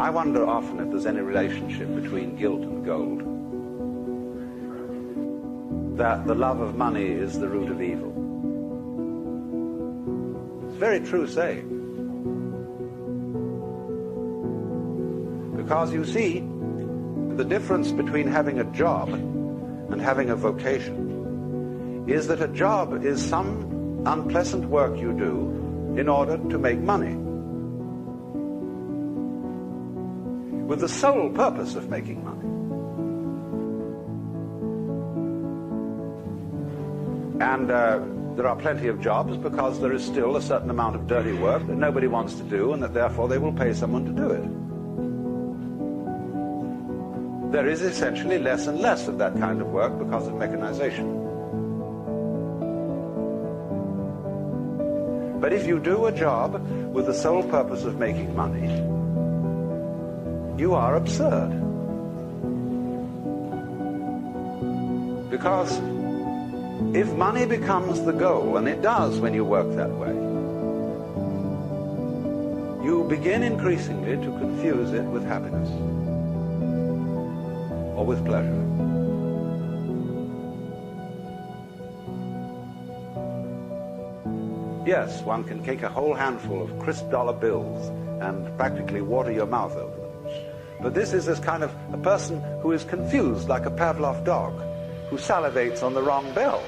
I wonder often if there's any relationship between guilt and gold. That the love of money is the root of evil. It's a very true saying. Because you see, the difference between having a job and having a vocation is that a job is some unpleasant work you do in order to make money, with the sole purpose of making money. And there are plenty of jobs because there is still a certain amount of dirty work that nobody wants to do, and that therefore they will pay someone to do it. There is essentially less and less of that kind of work because of mechanization. But if you do a job with the sole purpose of making money, you are absurd. Because if money becomes the goal, and it does when you work that way, you begin increasingly to confuse it with happiness or with pleasure. Yes, one can take a whole handful of crisp dollar bills and practically water your mouth over them. But this is this kind of a person who is confused like a Pavlov dog who salivates on the wrong bell.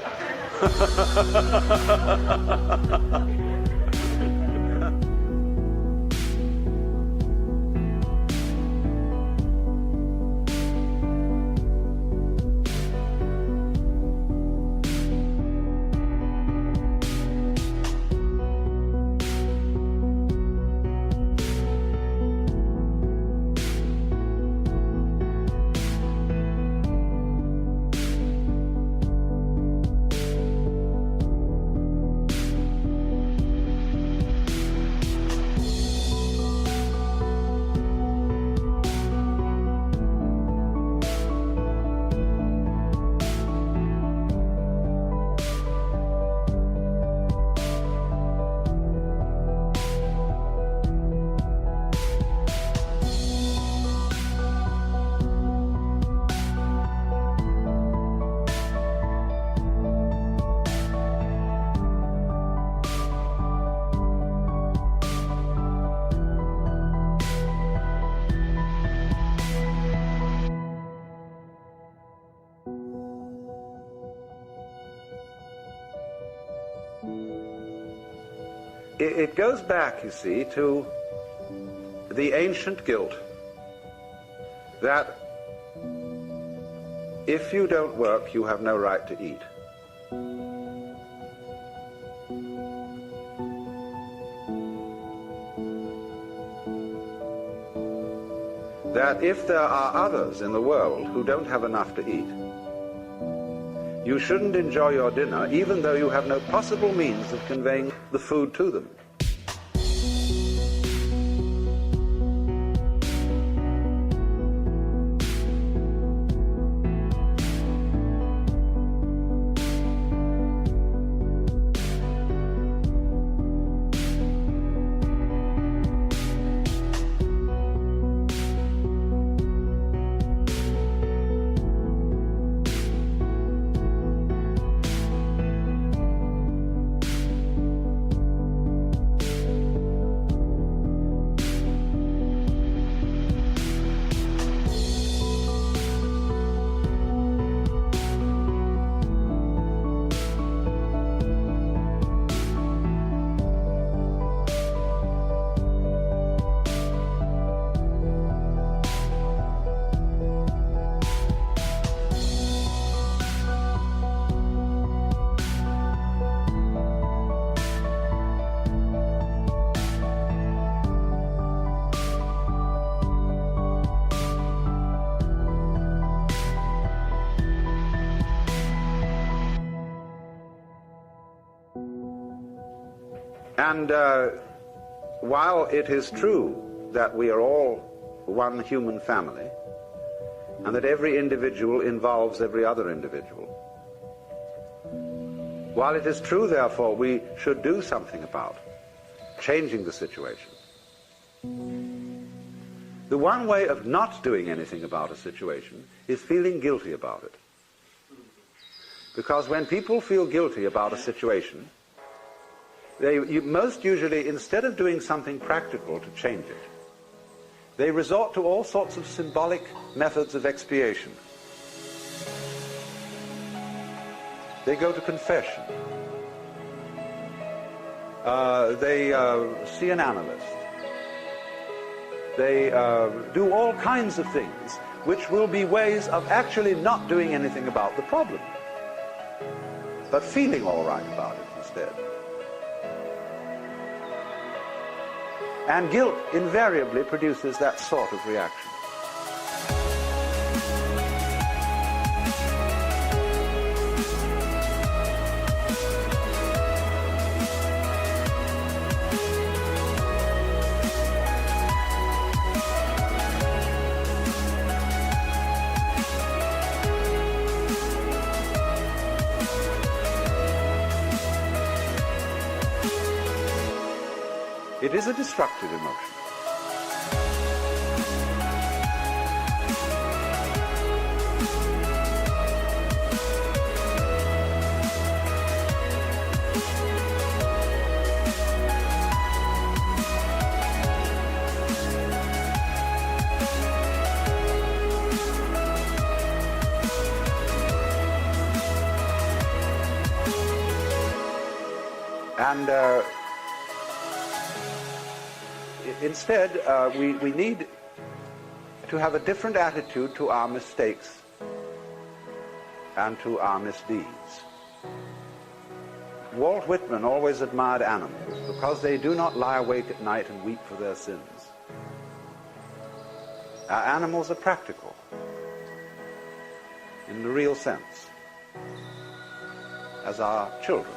It goes back, you see, to the ancient guilt that if you don't work, you have no right to eat. That if there are others in the world who don't have enough to eat, you shouldn't enjoy your dinner even though you have no possible means of conveying the food to them. And while it is true that we are all one human family, and that every individual involves every other individual, while it is true, therefore, we should do something about changing the situation, The one way of not doing anything about a situation is feeling guilty about it. Because when people feel guilty about a situation, most usually, instead of doing something practical to change it, they resort to all sorts of symbolic methods of expiation. They go to confession. They see an analyst. They do all kinds of things which will be ways of actually not doing anything about the problem, but feeling all right about it instead. And guilt invariably produces that sort of reaction. It is a destructive emotion. And instead, we need to have a different attitude to our mistakes and to our misdeeds. Walt Whitman always admired animals because they do not lie awake at night and weep for their sins. Our animals are practical in the real sense, as are children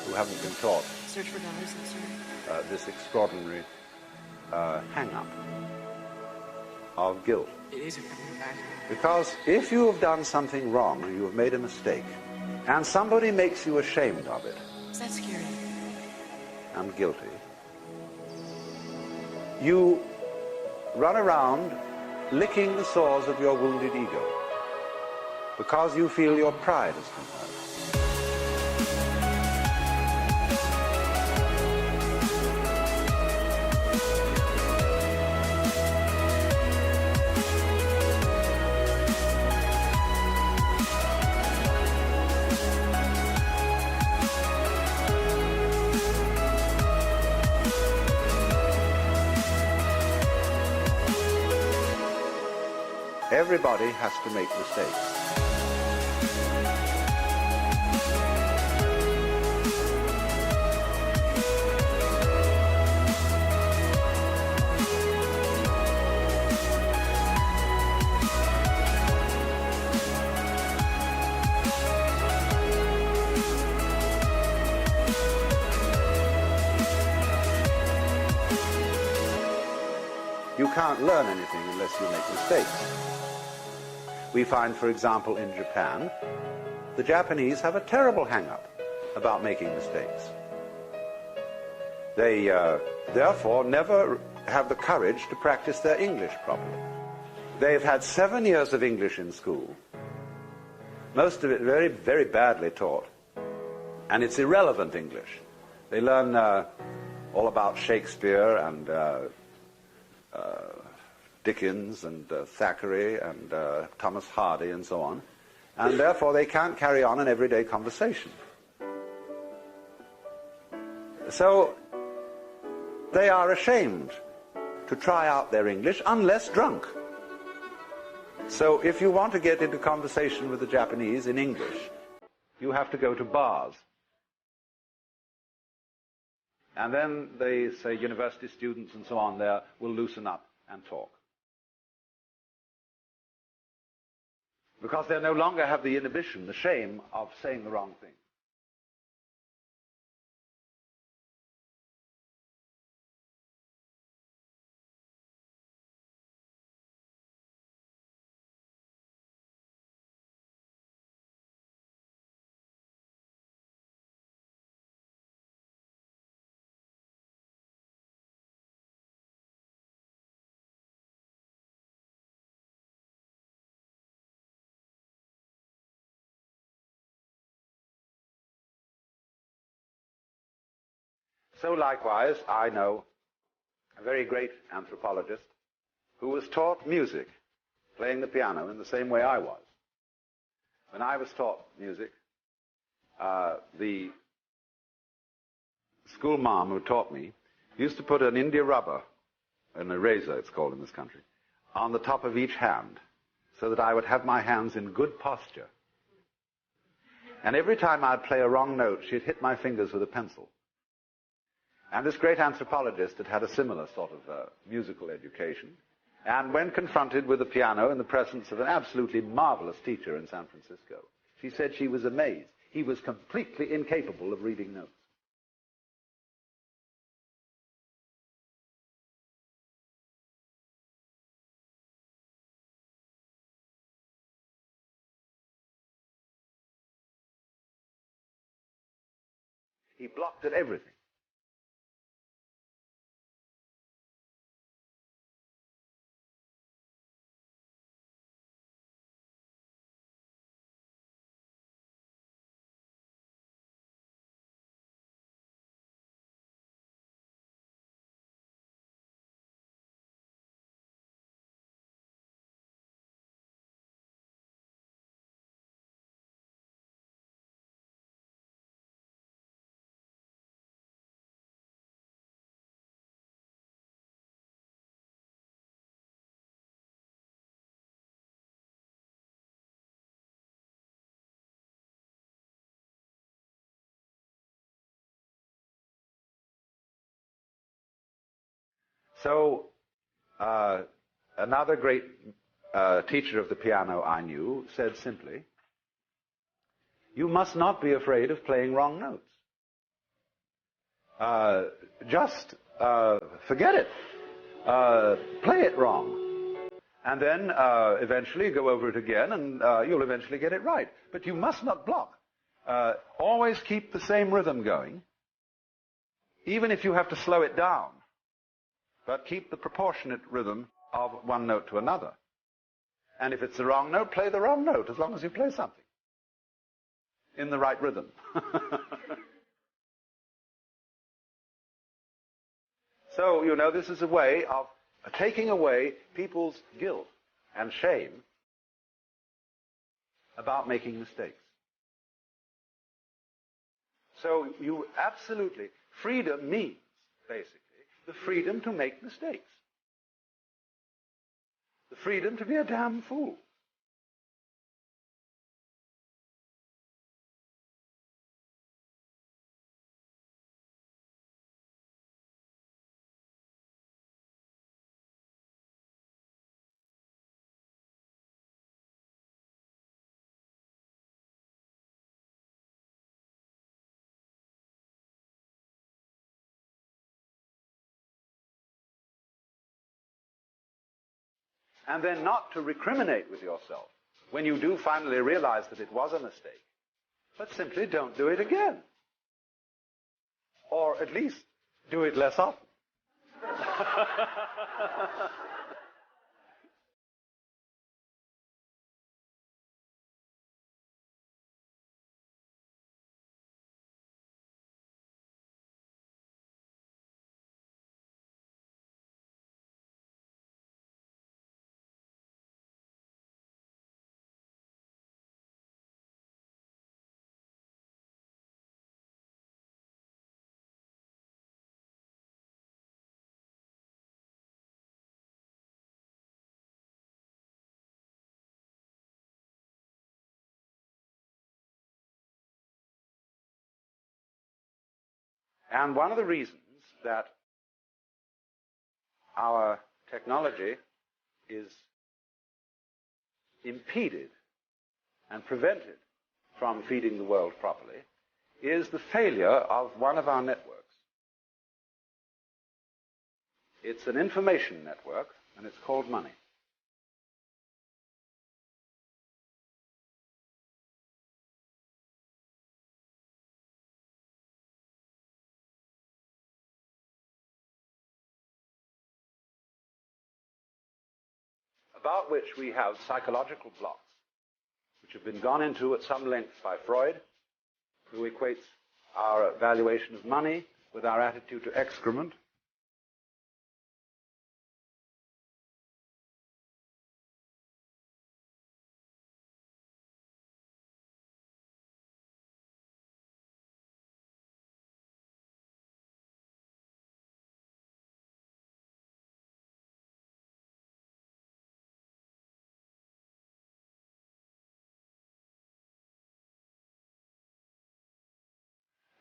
who haven't been taught Search for dollars, sir. This extraordinary hang-up of guilt. It is a coming back. Because if you have done something wrong, or you have made a mistake, and somebody makes you ashamed of it, Is that scary? and guilty, you run around licking the sores of your wounded ego, because you feel your pride has been hurt. Everybody has to make mistakes. You can't learn anything unless you make mistakes. We find, for example, in Japan, the Japanese have a terrible hang-up about making mistakes. They, therefore, never have the courage to practice their English properly. They've had 7 years of English in school, most of it very, very badly taught, and it's irrelevant English. They learn all about Shakespeare and Dickens and Thackeray and Thomas Hardy and so on, and therefore they can't carry on an everyday conversation. So they are ashamed to try out their English unless drunk. So if you want to get into conversation with the Japanese in English, you have to go to bars. And then they say university students and so on there will loosen up and talk. Because they no longer have the inhibition, the shame of saying the wrong thing. So likewise, I know a very great anthropologist who was taught music, playing the piano in the same way I was. When I was taught music, the school mom who taught me used to put an India rubber, an eraser it's called in this country, on the top of each hand so that I would have my hands in good posture. And every time I'd play a wrong note, she'd hit my fingers with a pencil. And this great anthropologist had had a similar sort of musical education. And when confronted with the piano in the presence of an absolutely marvelous teacher in San Francisco, she said she was amazed. He was completely incapable of reading notes. He blocked at everything. So, another great teacher of the piano I knew said simply, you must not be afraid of playing wrong notes. Just forget it. Play it wrong. And then eventually go over it again and you'll eventually get it right. But you must not block. Always keep the same rhythm going, even if you have to slow it down. But keep the proportionate rhythm of one note to another. And if it's the wrong note, play the wrong note, as long as you play something in the right rhythm. So, you know, this is a way of taking away people's guilt and shame about making mistakes. So you absolutely, freedom means, basically, the freedom to make mistakes. The freedom to be a damn fool. And then not to recriminate with yourself when you do finally realize that it was a mistake, but simply don't do it again. Or at least do it less often. And one of the reasons that our technology is impeded and prevented from feeding the world properly is the failure of one of our networks. It's an information network, and it's called money. About which we have psychological blocks, which have been gone into at some length by Freud, who equates our valuation of money with our attitude to excrement.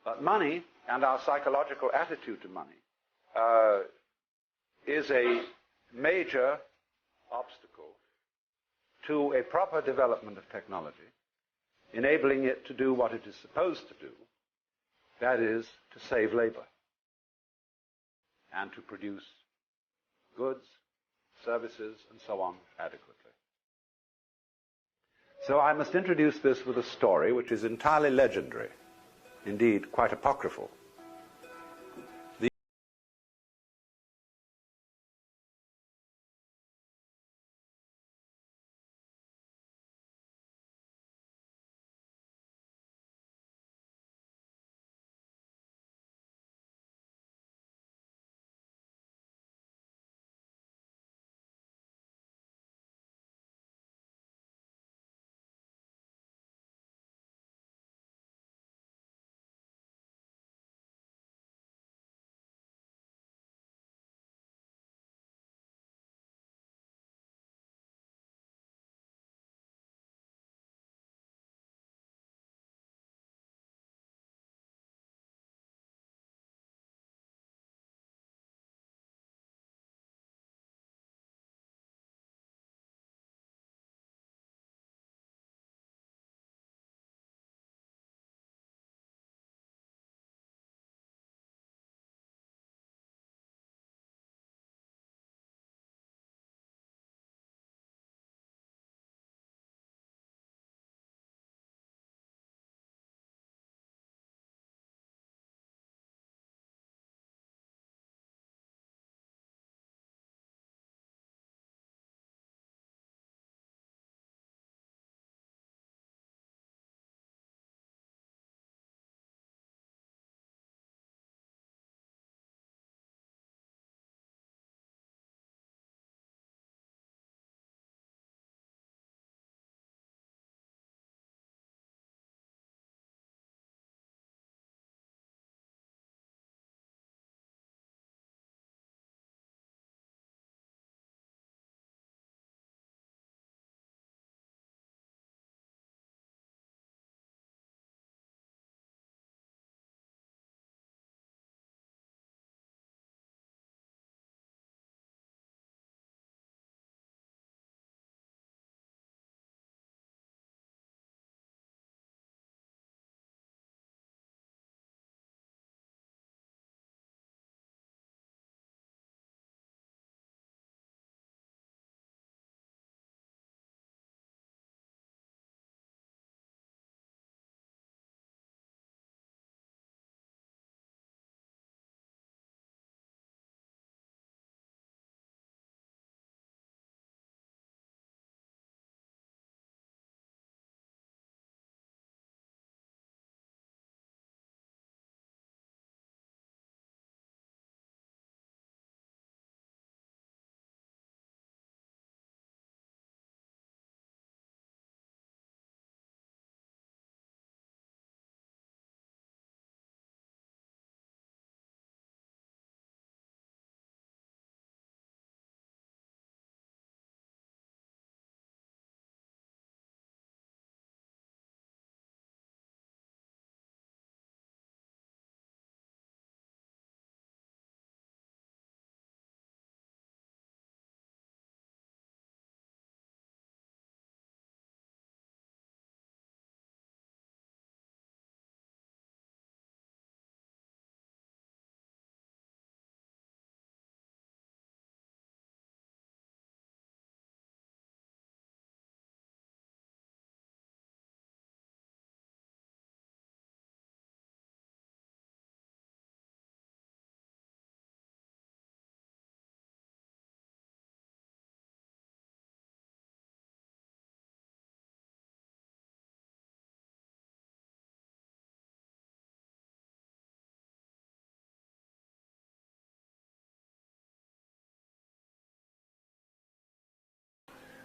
But money and our psychological attitude to money is a major obstacle to a proper development of technology, enabling it to do what it is supposed to do, that is, to save labor and to produce goods, services, and so on adequately. So I must introduce this with a story which is entirely legendary, indeed quite apocryphal.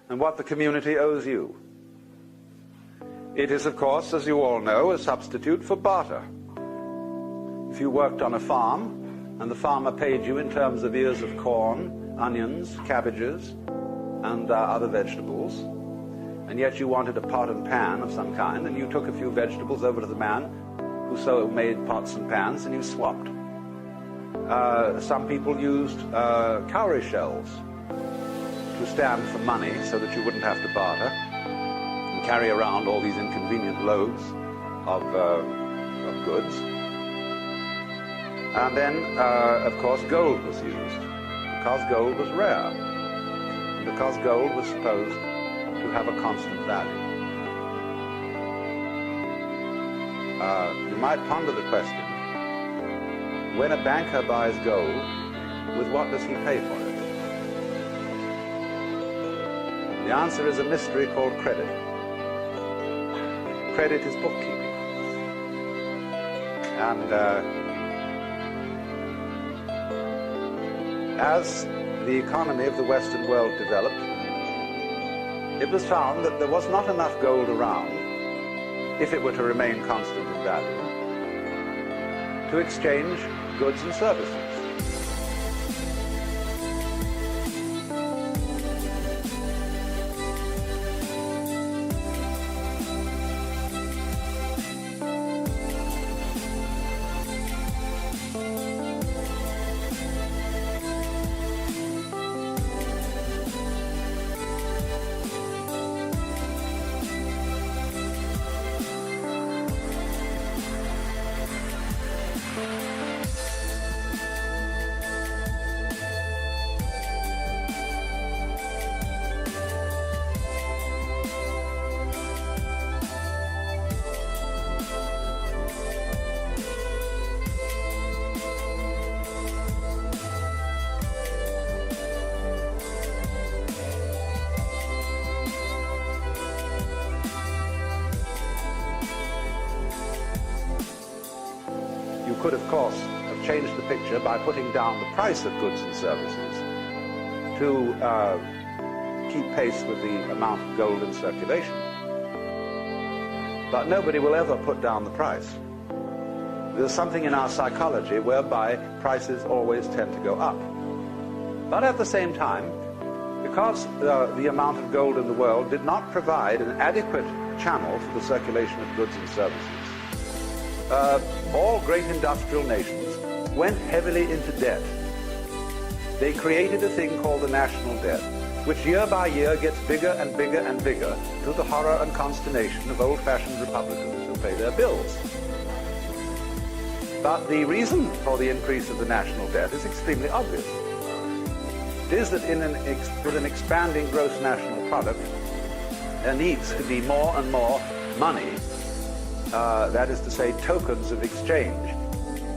and what the community owes you. It is, of course, as you all know, a substitute for barter. If you worked on a farm, and the farmer paid you in terms of ears of corn, onions, cabbages, and other vegetables, and yet you wanted a pot and pan of some kind, and you took a few vegetables over to the man who so made pots and pans, and you swapped. Some people used cowrie shells to stand for money so that you wouldn't have to barter and carry around all these inconvenient loads of goods. And then, of course, gold was used, because gold was rare, and because gold was supposed to have a constant value. You might ponder the question, when a banker buys gold, with what does he pay for it? The answer is a mystery called credit. Credit is bookkeeping. And as the economy of the Western world developed, it was found that there was not enough gold around, if it were to remain constant in value, to exchange goods and services. You could, of course, have changed the picture by putting down the price of goods and services to keep pace with the amount of gold in circulation. But nobody will ever put down the price. There's something in our psychology whereby prices always tend to go up. But at the same time, because the amount of gold in the world did not provide an adequate channel for the circulation of goods and services, all great industrial nations went heavily into debt. They created a thing called the national debt, which year by year gets bigger and bigger and bigger, to the horror and consternation of old-fashioned Republicans who pay their bills. But the reason for the increase of the national debt is extremely obvious. It is that with an expanding gross national product, there needs to be more and more money, that is to say, tokens of exchange,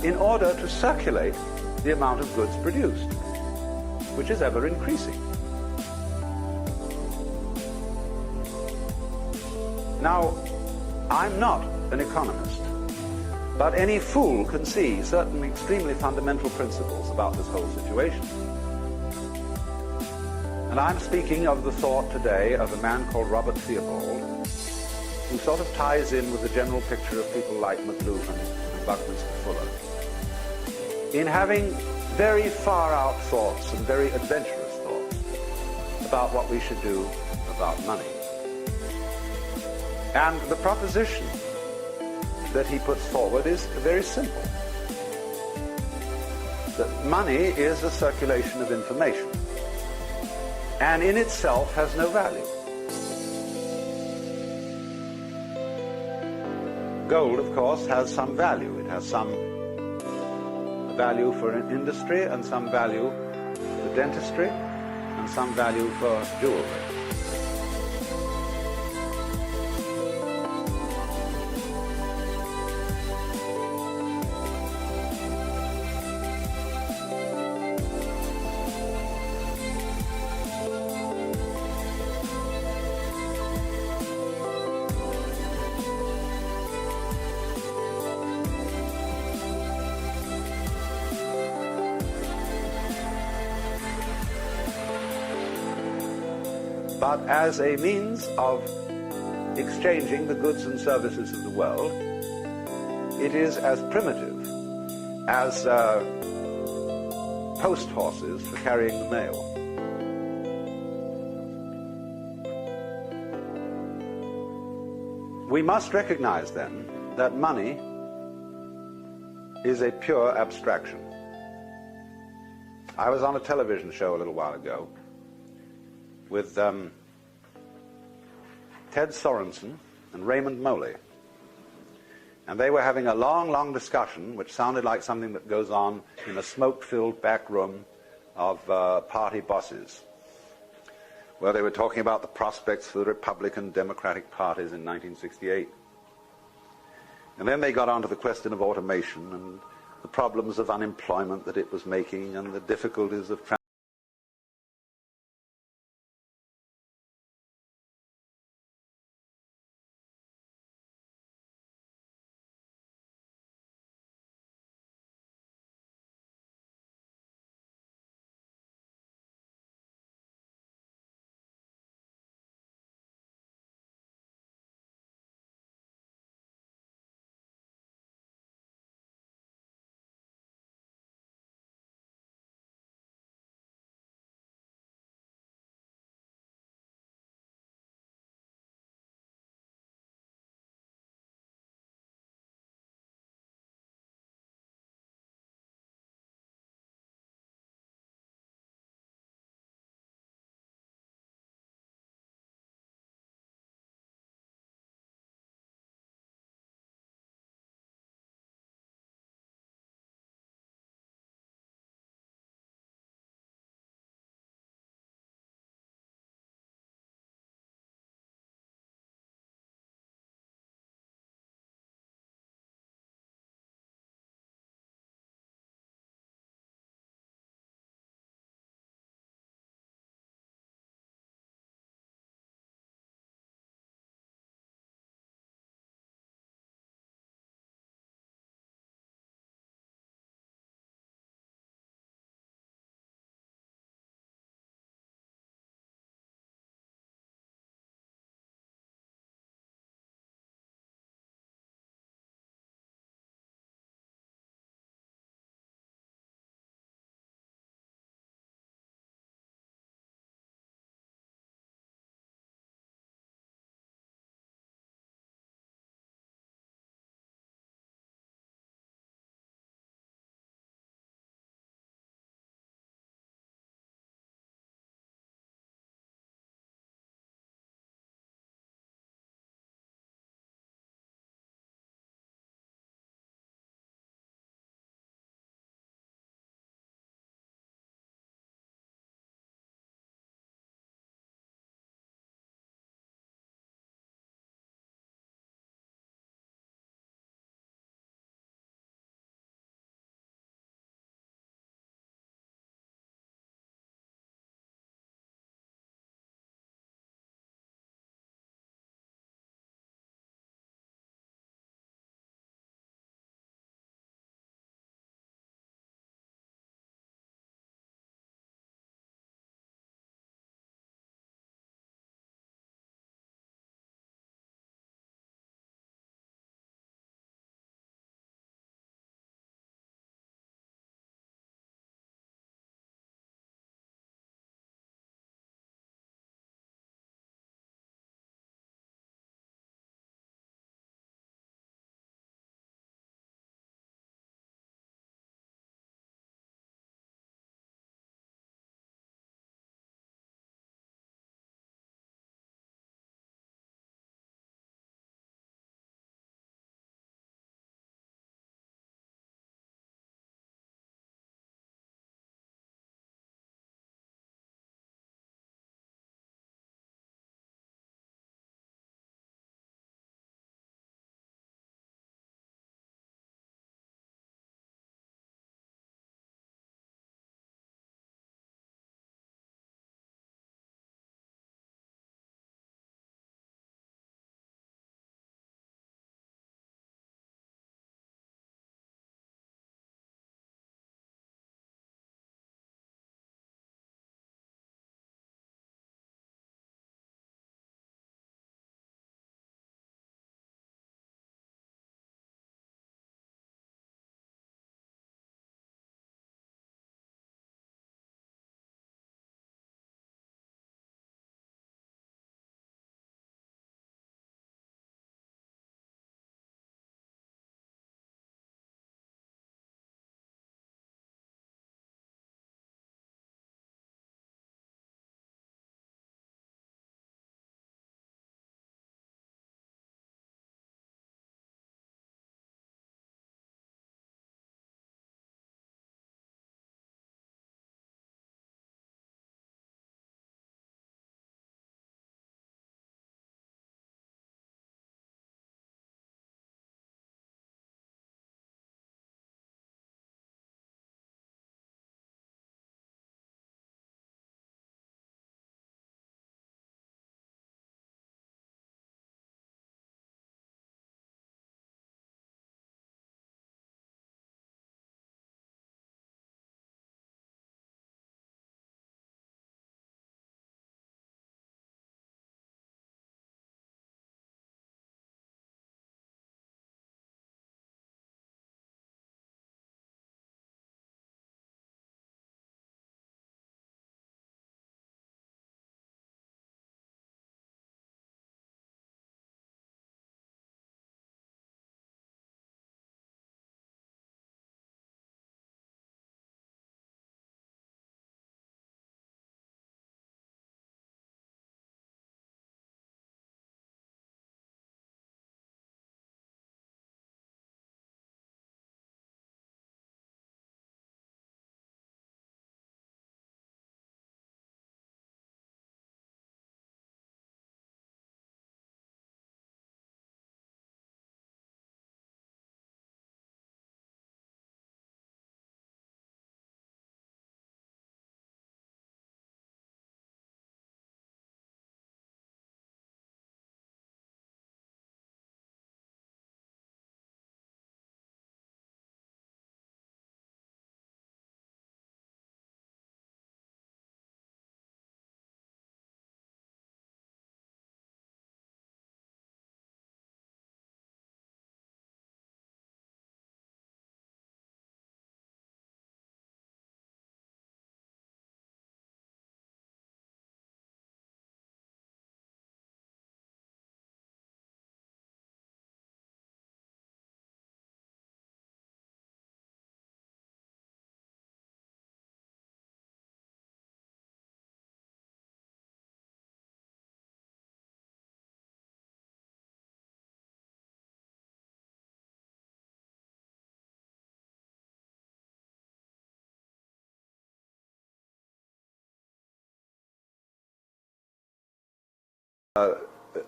in order to circulate the amount of goods produced, which is ever increasing. Now, I'm not an economist, but any fool can see certain extremely fundamental principles about this whole situation. And I'm speaking of the thought today of a man called Robert Theobald, who sort of ties in with the general picture of people like McLuhan and Buckminster Fuller, in having very far-out thoughts and very adventurous thoughts about what we should do about money. And the proposition that he puts forward is very simple. That money is a circulation of information, and in itself has no value. Gold, of course, has some value. It has some value for an industry, and some value for dentistry, and some value for jewelry. but as a means of exchanging the goods and services of the world. It is as primitive as post horses for carrying the mail. We must recognize then that money is a pure abstraction. I was on a television show a little while ago with Ted Sorensen and Raymond Moley. And they were having a long, long discussion, which sounded like something that goes on in a smoke-filled back room of party bosses, where they were talking about the prospects for the Republican Democratic parties in 1968. And then they got onto the question of automation and the problems of unemployment that it was making and the difficulties of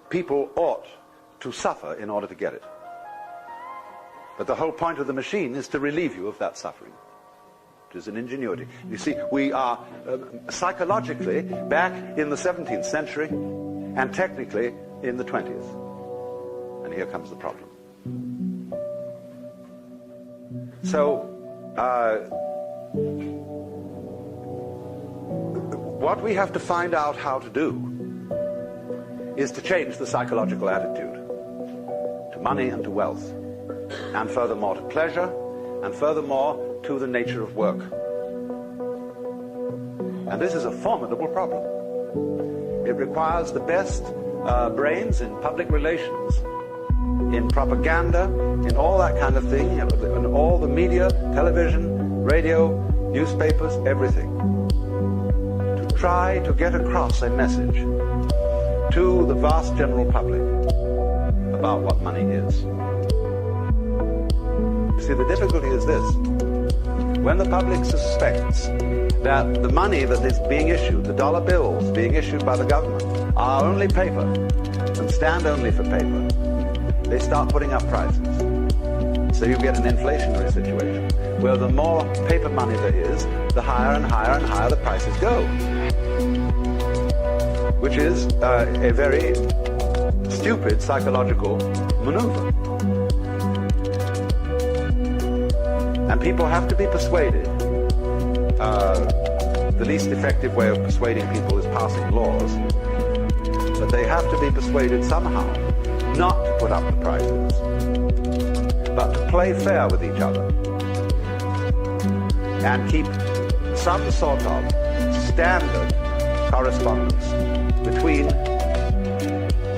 people ought to suffer in order to get it. But the whole point of the machine is to relieve you of that suffering. It is an ingenuity. You see, we are psychologically back in the 17th century and technically in the 20th. And here comes the problem. So, what we have to find out how to do is to change the psychological attitude to money and to wealth, and furthermore to pleasure, and furthermore to the nature of work. And this is a formidable problem. It requires the best brains in public relations, in propaganda, in all that kind of thing, in all the media, television, radio, newspapers, everything, to try to get across a message to the vast general public about what money is. You see, the difficulty is this. When the public suspects that the money that is being issued, the dollar bills being issued by the government, are only paper and stand only for paper, they start putting up prices. So you get an inflationary situation where the more paper money there is, the higher and higher and higher the prices go. Which is a very stupid psychological maneuver. And people have to be persuaded. The least effective way of persuading people is passing laws. But they have to be persuaded somehow not to put up the prices, but to play fair with each other and keep some sort of standard correspondence between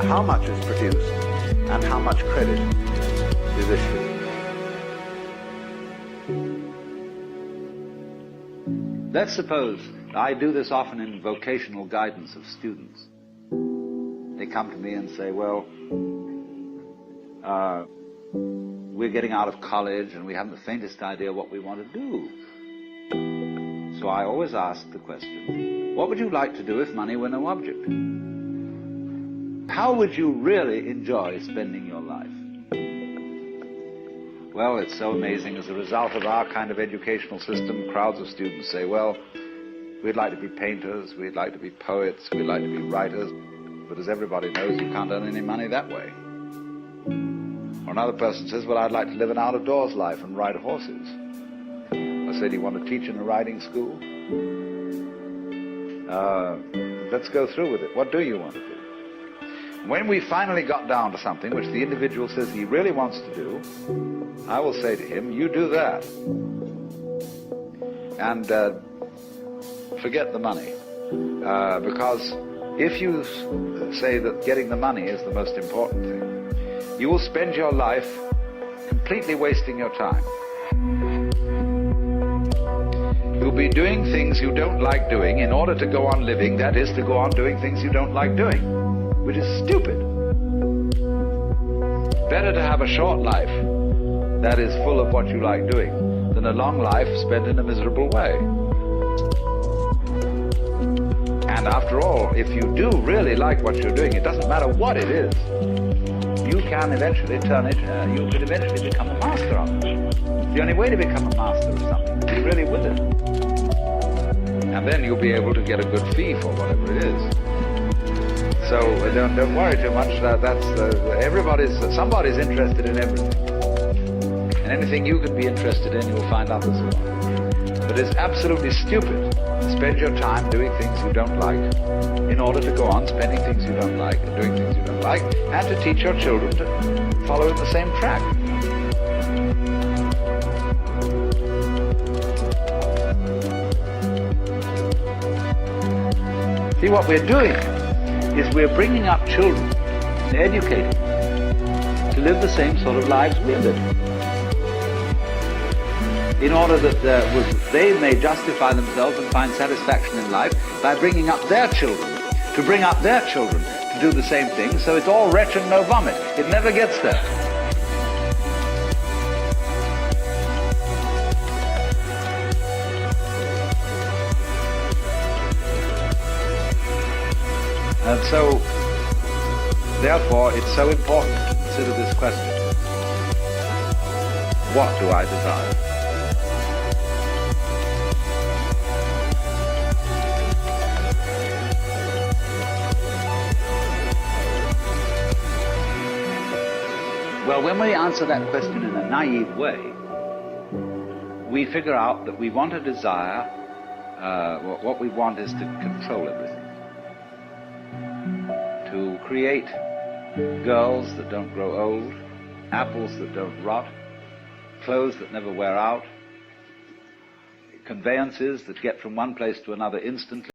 how much is produced and how much credit is issued. Let's suppose, I do this often in vocational guidance of students. They come to me and say, well, we're getting out of college and we haven't the faintest idea what we want to do. So I always ask the question, what would you like to do if money were no object? How would you really enjoy spending your life? Well, it's so amazing. As a result of our kind of educational system, crowds of students say, well, we'd like to be painters, we'd like to be poets, we'd like to be writers, but as everybody knows, you can't earn any money that way. Or another person says, well, I'd like to live an out-of-doors life and ride horses. I say, do you want to teach in a riding school? Let's go through with it. What do you want to do? When we finally got down to something which the individual says he really wants to do, I will say to him, you do that. And forget the money. Because if you say that getting the money is the most important thing, you will spend your life completely wasting your time. You'll be doing things you don't like doing in order to go on living, that is, to go on doing things you don't like doing, which is stupid. Better to have a short life that is full of what you like doing than a long life spent in a miserable way. And after all, if you do really like what you're doing, it doesn't matter what it is, you can eventually turn it, you could eventually become a master of it. The only way to become a master of something is to be really with it. And then you'll be able to get a good fee for whatever it is. So don't worry too much. Somebody's interested in everything. And anything you can be interested in, you'll find others who are. But it's absolutely stupid to spend your time doing things you don't like in order to go on spending things you don't like and doing things you don't like, and to teach your children to follow in the same track. See, what we're doing is we're bringing up children and educating them to live the same sort of lives we live, in order that they may justify themselves and find satisfaction in life by bringing up their children, to bring up their children to do the same thing, so it's all wretch and no vomit. It never gets there. And so Therefore, it's so important to consider this question. What do I desire? Well, when we answer that question in a naive way, we figure out that we want a desire, what we want is to control everything. To create girls that don't grow old, apples that don't rot, clothes that never wear out, conveyances that get from one place to another instantly.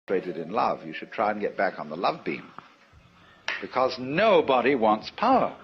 In love, you should try and get back on the love beam, because nobody wants power.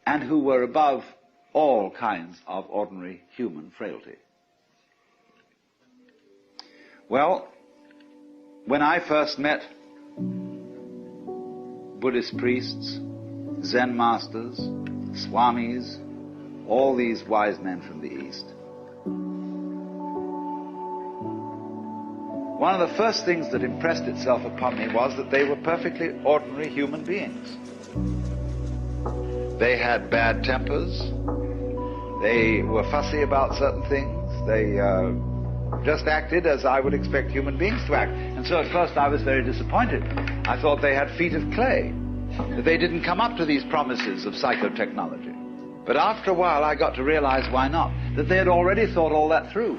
And who were above all kinds of ordinary human frailty. Well, when I first met Buddhist priests, Zen masters, swamis, all these wise men from the East, one of the first things that impressed itself upon me was that they were perfectly ordinary human beings. They had bad tempers. They were fussy about certain things. They just acted as I would expect human beings to act. And so at first I was very disappointed. I thought they had feet of clay, that they didn't come up to these promises of psychotechnology. But after a while I got to realize why not, that they had already thought all that through.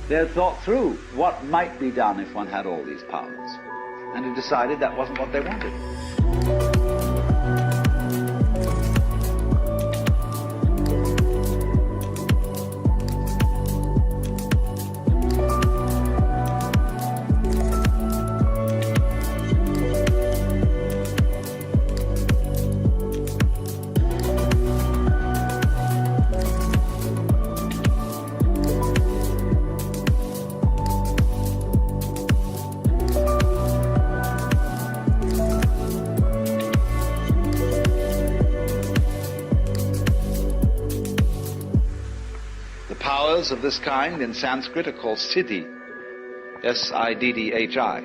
They had thought through what might be done if one had all these powers, and had decided that wasn't what they wanted. Powers of this kind in Sanskrit are called siddhi, S-I-D-D-H-I.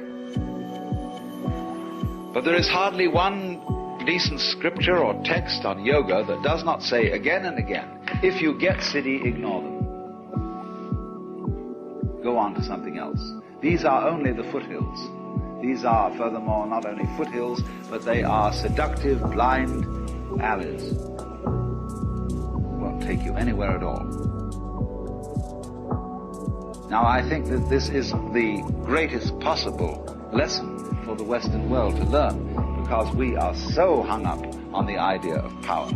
But there is hardly one decent scripture or text on yoga that does not say again and again, if you get siddhi, ignore them. Go on to something else. These are only the foothills. These are, furthermore, not only foothills, but they are seductive, blind alleys. Won't take you anywhere at all. Now, I think that this is the greatest possible lesson for the Western world to learn, because we are so hung up on the idea of power,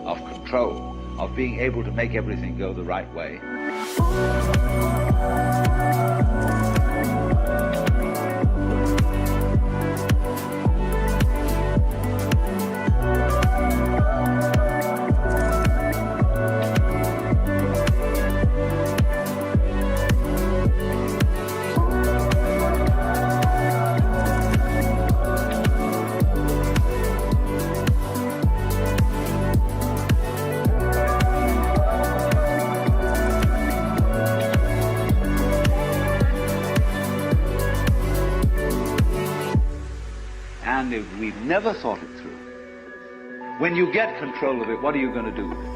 of control, of being able to make everything go the right way. And if we've never thought it through, when you get control of it, what are you going to do with it?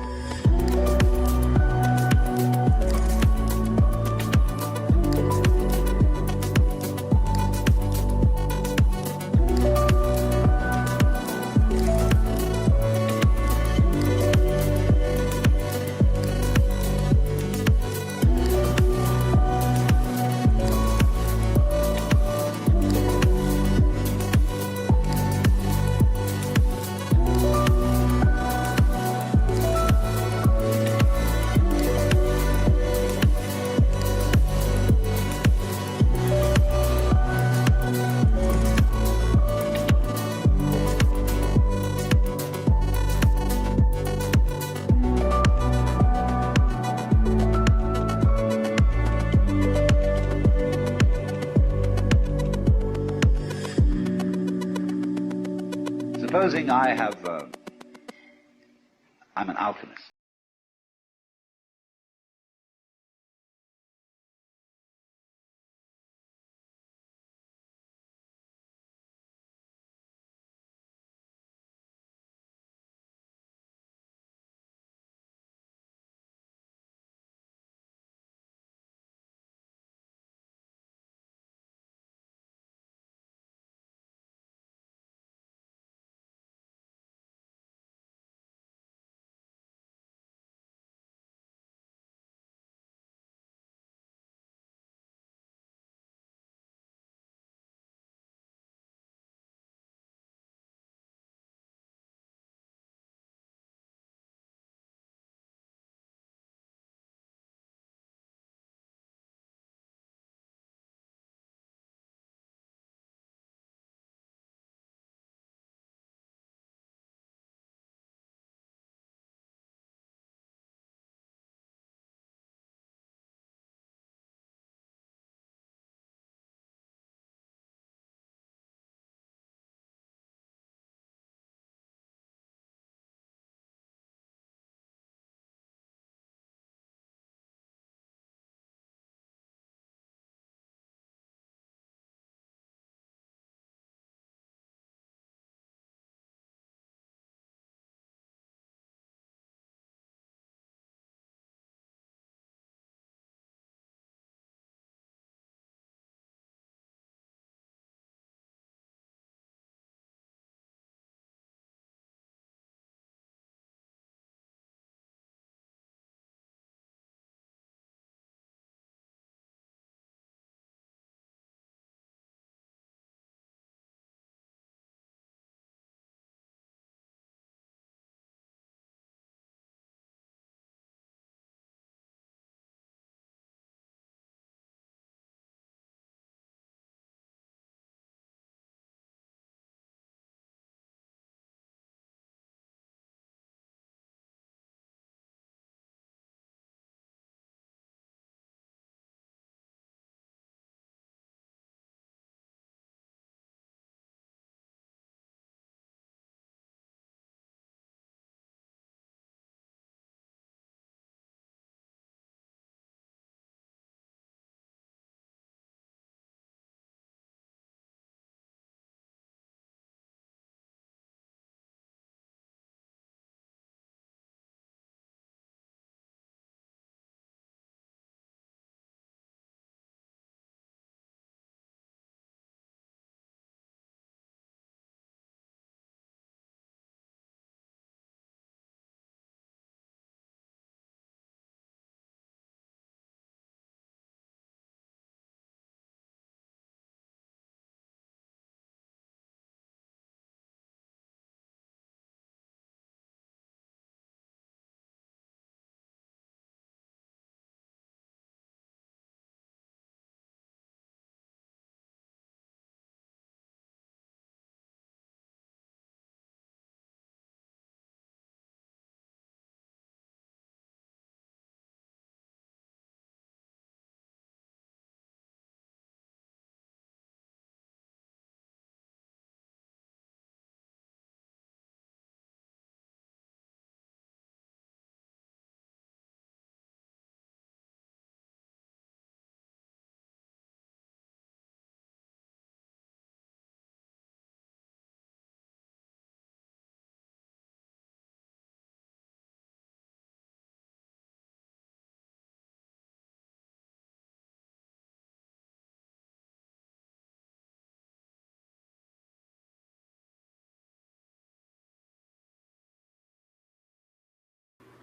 Supposing I'm an alchemist.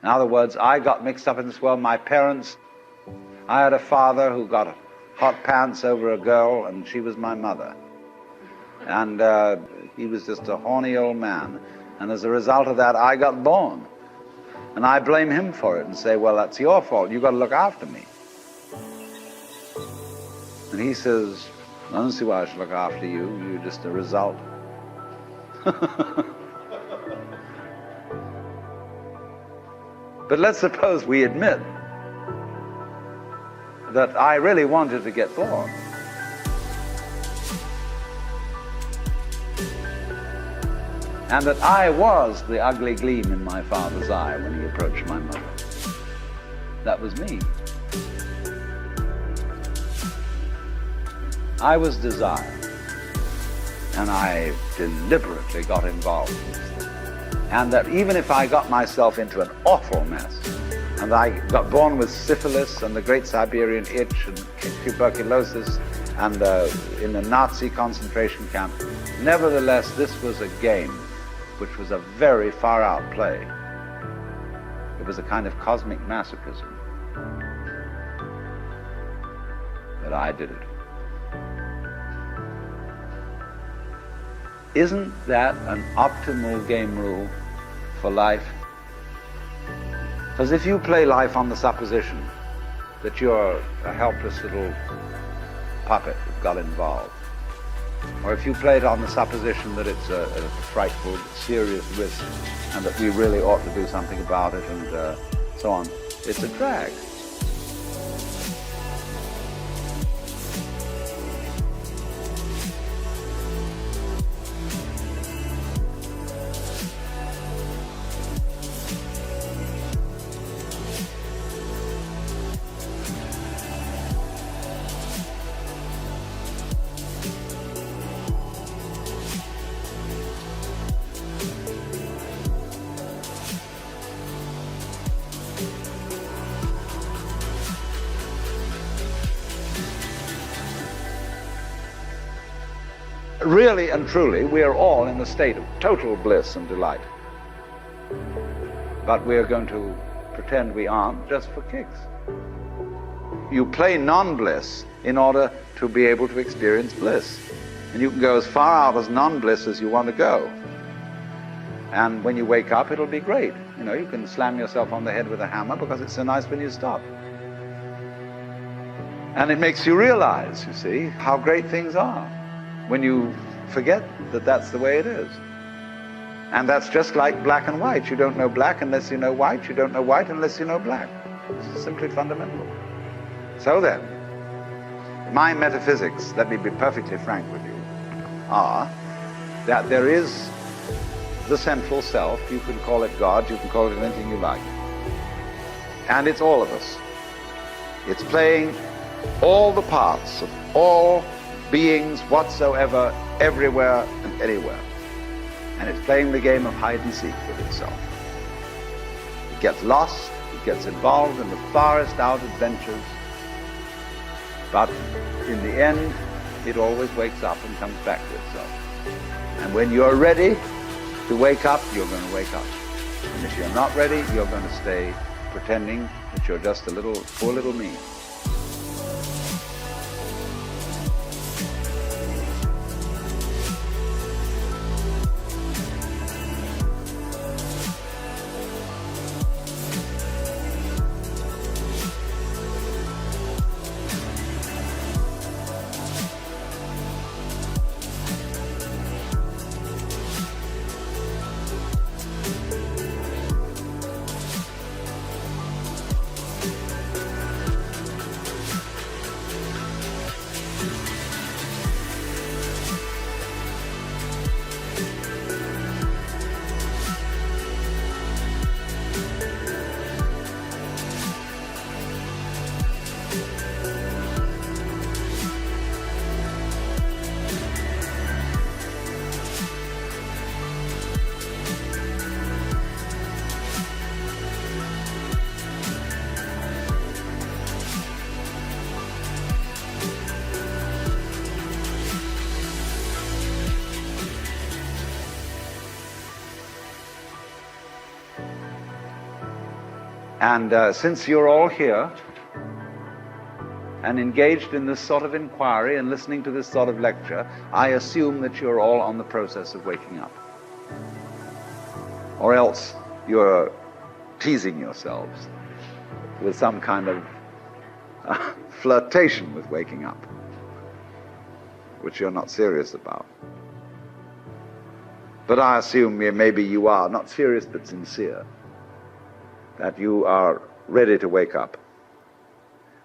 In other words, I got mixed up in this world. My parents, I had a father who got hot pants over a girl, and she was my mother. And he was just a horny old man. And as a result of that, I got born. And I blame him for it and say, well, that's your fault. You've got to look after me. And he says, I don't see why I should look after you. You're just a result. But let's suppose we admit that I really wanted to get born. And that I was the ugly gleam in my father's eye when he approached my mother. That was me. I was desire, and I deliberately got involved in this thing. And that even if I got myself into an awful mess, and I got born with syphilis and the Great Siberian Itch and tuberculosis and in the Nazi concentration camp, nevertheless, this was a game which was a very far-out play. It was a kind of cosmic masochism. But I did it. Isn't that an optimal game rule for life? Because if you play life on the supposition that you're a helpless little puppet that got involved, or if you play it on the supposition that it's a frightful, serious risk and that we really ought to do something about it and so on, it's a drag. Really and truly, we are all in a state of total bliss and delight. But we are going to pretend we aren't just for kicks. You play non-bliss in order to be able to experience bliss. And you can go as far out as non-bliss as you want to go. And when you wake up, it'll be great. You know, you can slam yourself on the head with a hammer because it's so nice when you stop. And it makes you realize, you see, how great things are when you forget that that's the way it is. And that's just like black and white. You don't know black unless you know white. You don't know white unless you know black. It's simply fundamental. So then, my metaphysics, let me be perfectly frank with you, are that there is the central self. You can call it God, you can call it anything you like. And it's all of us. It's playing all the parts of all beings whatsoever, everywhere and anywhere. And it's playing the game of hide and seek with itself. It gets lost, it gets involved in the farthest out adventures, but in the end, it always wakes up and comes back to itself. And when you're ready to wake up, you're going to wake up. And if you're not ready, you're going to stay pretending that you're just a little, poor little me. And since you're all here and engaged in this sort of inquiry and listening to this sort of lecture, I assume that you're all on the process of waking up. Or else you're teasing yourselves with some kind of flirtation with waking up, which you're not serious about. But I assume maybe you are, not serious but sincere, that you are ready to wake up.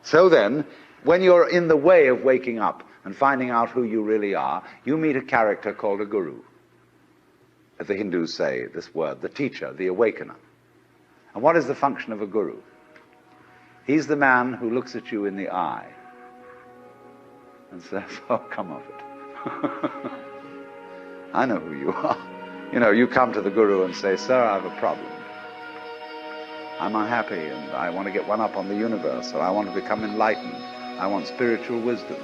So then, when you're in the way of waking up and finding out who you really are, you meet a character called a guru. As the Hindus say this word, the teacher, the awakener. And what is the function of a guru? He's the man who looks at you in the eye and says, oh, come off it. I know who you are. You know, you come to the guru and say, sir, I have a problem. I'm unhappy and I want to get one up on the universe, or I want to become enlightened. I want spiritual wisdom.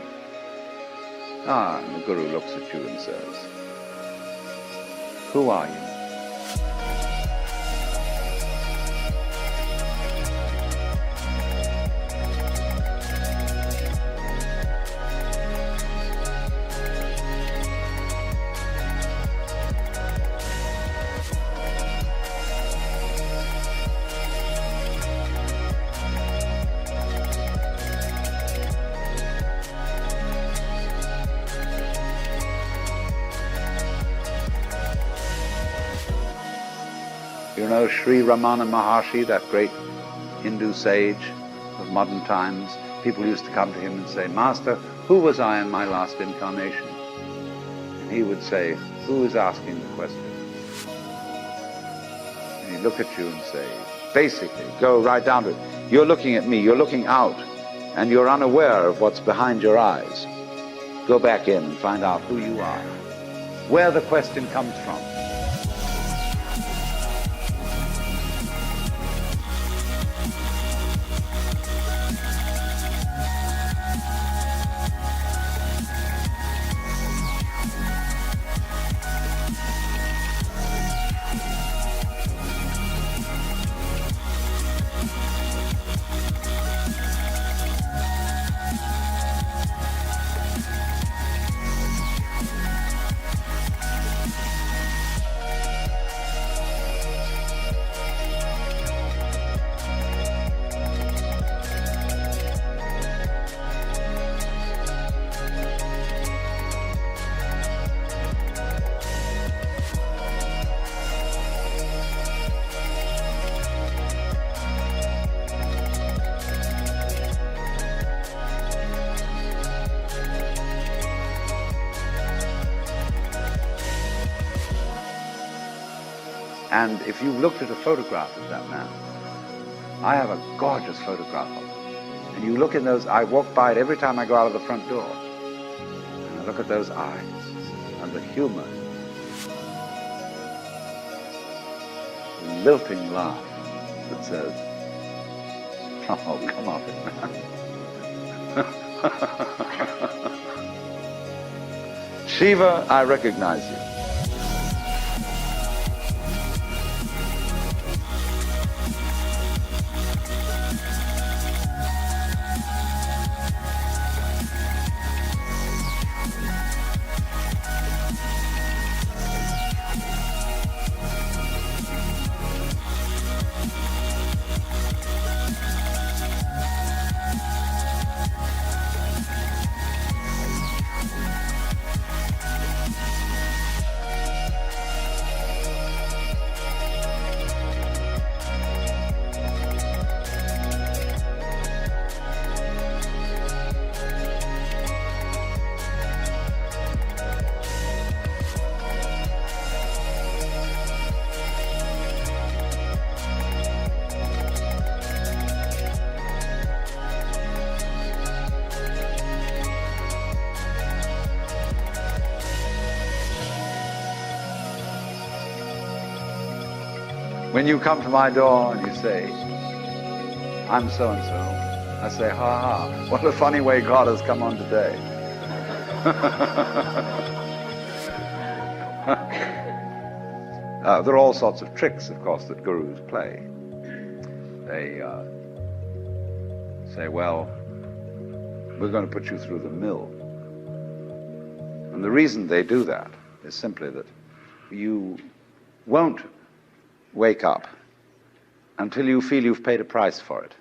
And the guru looks at you and says, who are you? You know Sri Ramana Maharshi, that great Hindu sage of modern times? People used to come to him and say, Master, who was I in my last incarnation? And he would say, who is asking the question? And he'd look at you and say, basically, go right down to it. You're looking at me, you're looking out, and you're unaware of what's behind your eyes. Go back in and find out who you are, where the question comes from. And if you've looked at a photograph of that man, I have a gorgeous photograph of him. And you look in those, I walk by it every time I go out of the front door. And I look at those eyes and the humor, the lilting laugh that says, oh, come off it, man. Shiva, I recognize you. When you come to my door and you say, I'm so-and-so, I say, ha ha, what a funny way God has come on today. There are all sorts of tricks, of course, that gurus play. They say, well, we're going to put you through the mill. And the reason they do that is simply that you won't wake up until you feel you've paid a price for it.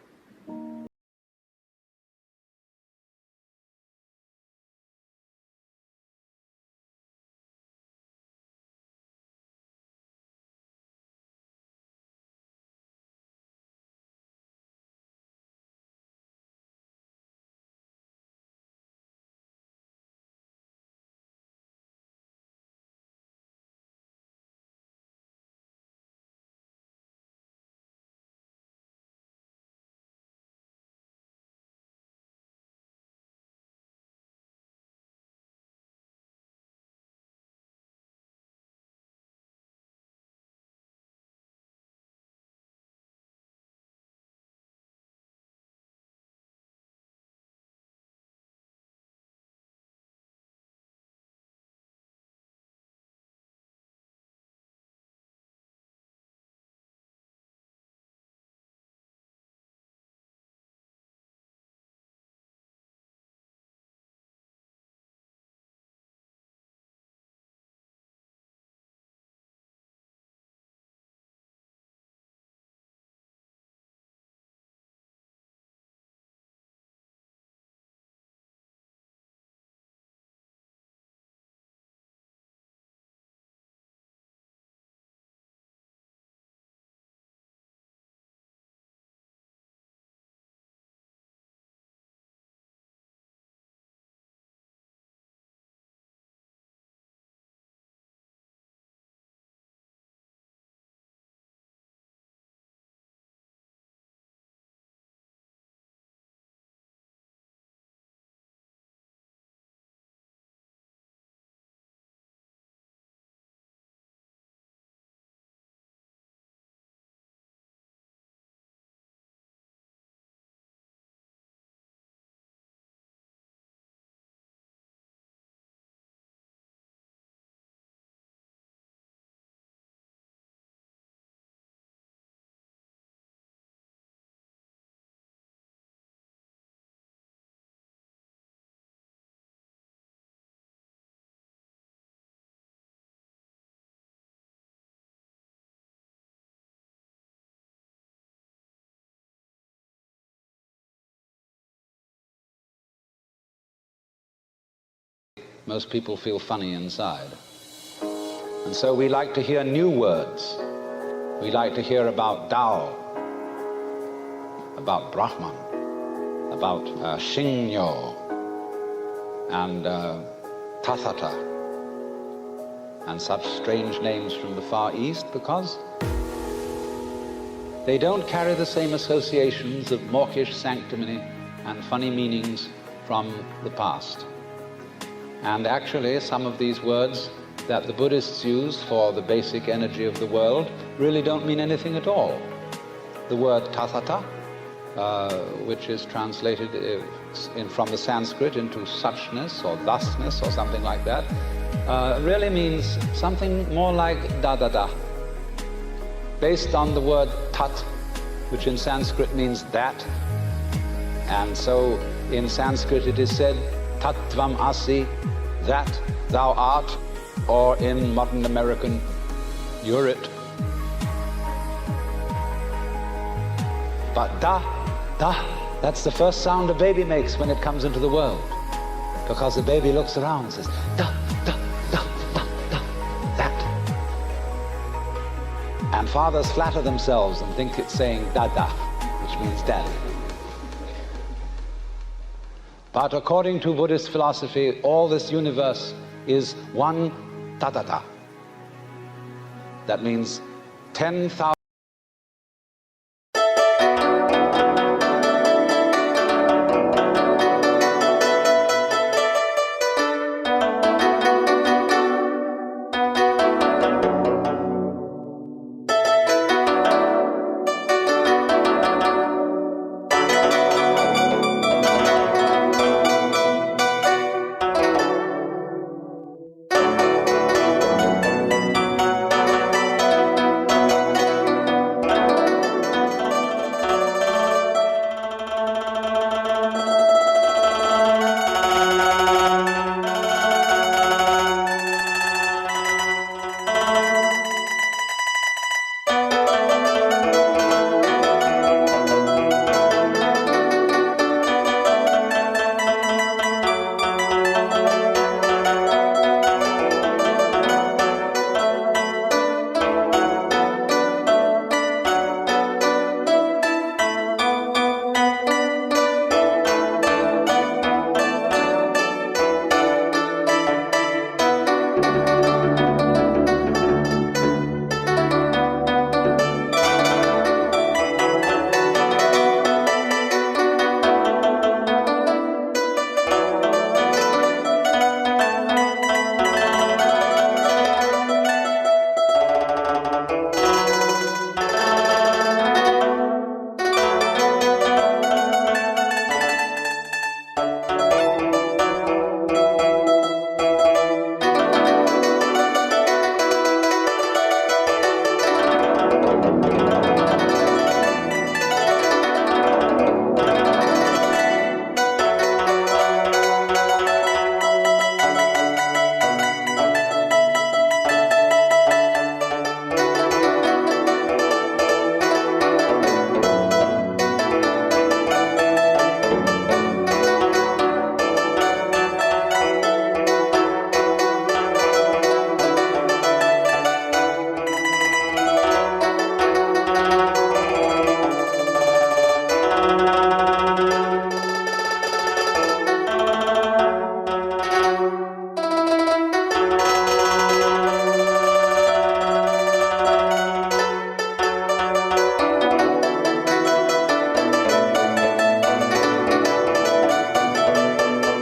Most people feel funny inside. And so we like to hear new words. We like to hear about Tao, about Brahman, about Shinyo, and Tathata, and such strange names from the Far East, because they don't carry the same associations of mawkish sanctimony and funny meanings from the past. And actually, some of these words that the Buddhists use for the basic energy of the world really don't mean anything at all. The word tathata, which is translated from the Sanskrit into suchness or thusness or something like that, really means something more like dadada, based on the word tat, which in Sanskrit means that. And so in Sanskrit it is said, Tattvam asi, that thou art, or in modern American, you're it. But da, that's the first sound a baby makes when it comes into the world. Because the baby looks around and says, da, that. And fathers flatter themselves and think it's saying dada, which means daddy. But according to Buddhist philosophy, all this universe is one tatata. That means 10,000